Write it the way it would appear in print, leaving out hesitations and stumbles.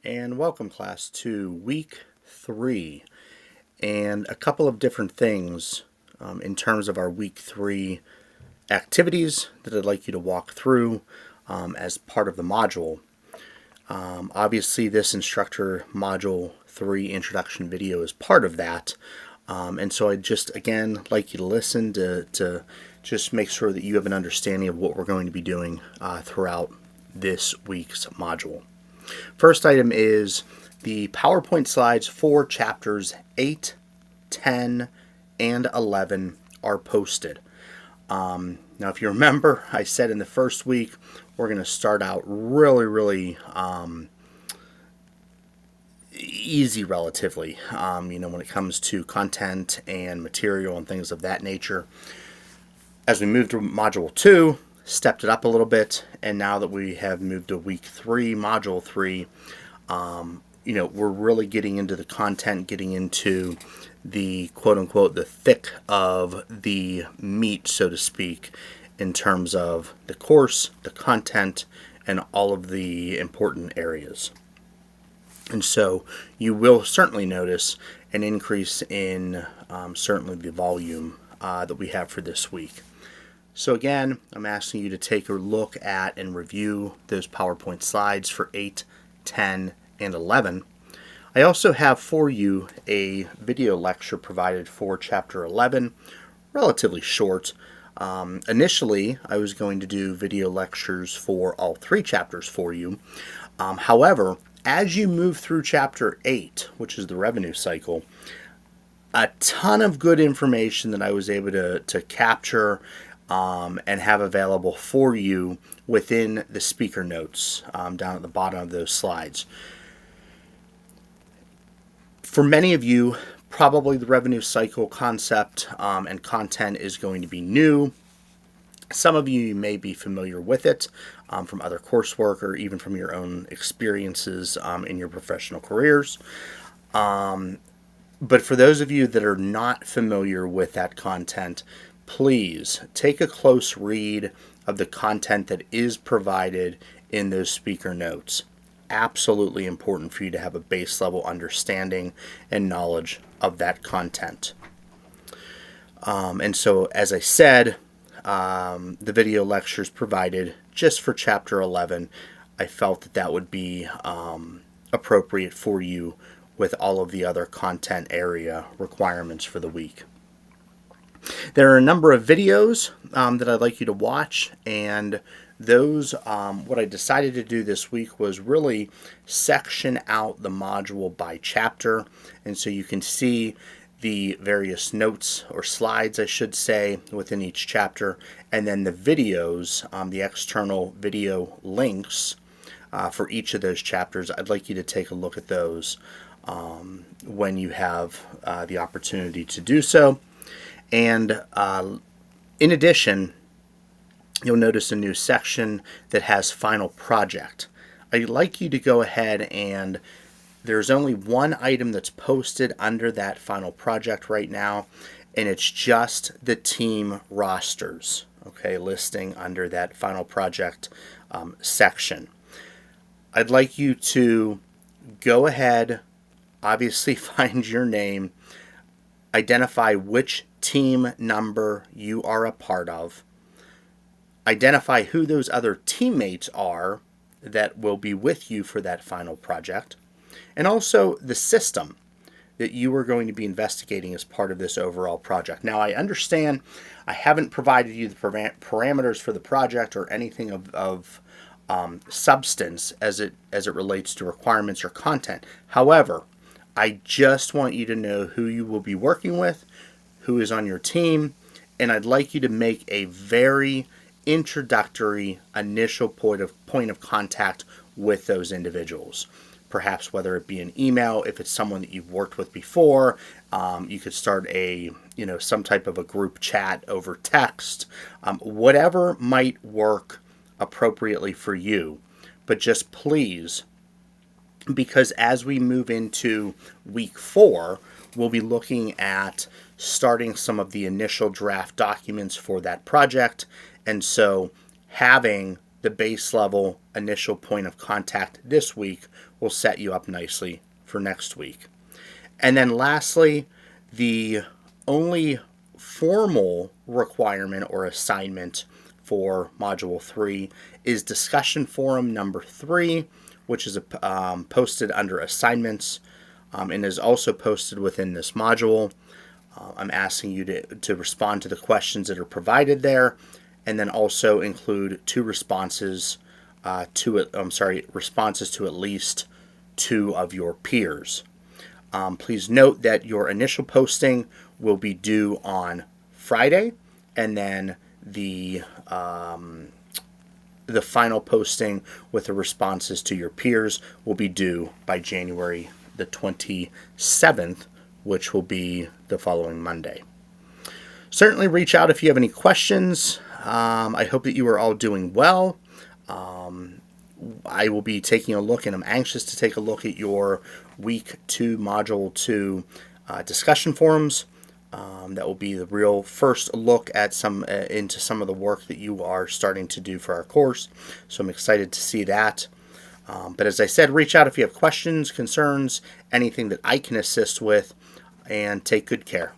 And welcome, class, to week 3 and a couple of different things in terms of our week 3 activities that I'd like you to walk through as part of the module. Obviously, this instructor module 3 introduction video is part of that. And so I'd just, again, like you to listen to just make sure that you have an understanding of what we're going to be doing throughout this week's module. First item is the PowerPoint slides for chapters 8, 10, and 11 are posted. Now, if you remember, I said in the first week, we're going to start out really easy relatively, when it comes to content and material and things of that nature. As we moved to Module 2, stepped it up a little bit, and now that we have moved to week 3, Module 3, we're really getting into the content, getting into the quote-unquote the thick of the meat, so to speak, in terms of the course, the content, and all of the important areas. And so you will certainly notice an increase in certainly the volume that we have for this week. So again, I'm asking you to take a look at and review those PowerPoint slides for 8, 10, and 11. I also have for you a video lecture provided for Chapter 11, relatively short. Initially, I was going to do video lectures for all 3 chapters for you. However, as you move through Chapter 8, which is the revenue cycle, a ton of good information that I was able to capture and have available for you within the speaker notes down at the bottom of those slides. For many of you, probably the revenue cycle concept and content is going to be new. Some of you may be familiar with it from other coursework or even from your own experiences in your professional careers. But for those of you that are not familiar with that content, please take a close read of the content that is provided in those speaker notes. Absolutely important for you to have a base level understanding and knowledge of that content. And so, as I said, the video lectures provided just for Chapter 11, I felt that would be appropriate for you with all of the other content area requirements for the week. There are a number of videos that I'd like you to watch, and those, what I decided to do this week was really section out the module by chapter, and so you can see the various notes or slides, I should say, within each chapter, and then the videos, the external video links for each of those chapters. I'd like you to take a look at those when you have the opportunity to do so. And in addition, you'll notice a new section that has Final Project. I'd like you to go ahead and there's only one item that's posted under that Final Project right now, and it's just the team rosters, okay, listing under that Final Project section. I'd like you to go ahead, obviously find your name, identify which team number you are a part of, identify who those other teammates are that will be with you for that final project, and also the system that you are going to be investigating as part of this overall project. Now, I understand I haven't provided you the parameters for the project or anything of substance as it relates to requirements or content. However, I just want you to know who you will be working with, who is on your team, and I'd like you to make a very introductory initial point of contact with those individuals. Perhaps whether it be an email, if it's someone that you've worked with before, you could start some type of a group chat over text, whatever might work appropriately for you. But just please, because as we move into week 4, we'll be looking at starting some of the initial draft documents for that project. And so having the base level initial point of contact this week will set you up nicely for next week. And then lastly, the only formal requirement or assignment for Module 3 is discussion forum number 3, which is posted under assignments and is also posted within this module. I'm asking you to respond to the questions that are provided there, and then also include responses to at least 2 of your peers. Please note that your initial posting will be due on Friday, and then the final posting with the responses to your peers will be due by January the 27th, which will be the following Monday. Certainly reach out if you have any questions. I hope that you are all doing well. I will be taking a look, and I'm anxious to take a look at your Week 2, Module 2 discussion forums. That will be the real first look at into some of the work that you are starting to do for our course. So I'm excited to see that. But as I said, reach out if you have questions, concerns, anything that I can assist with, and take good care.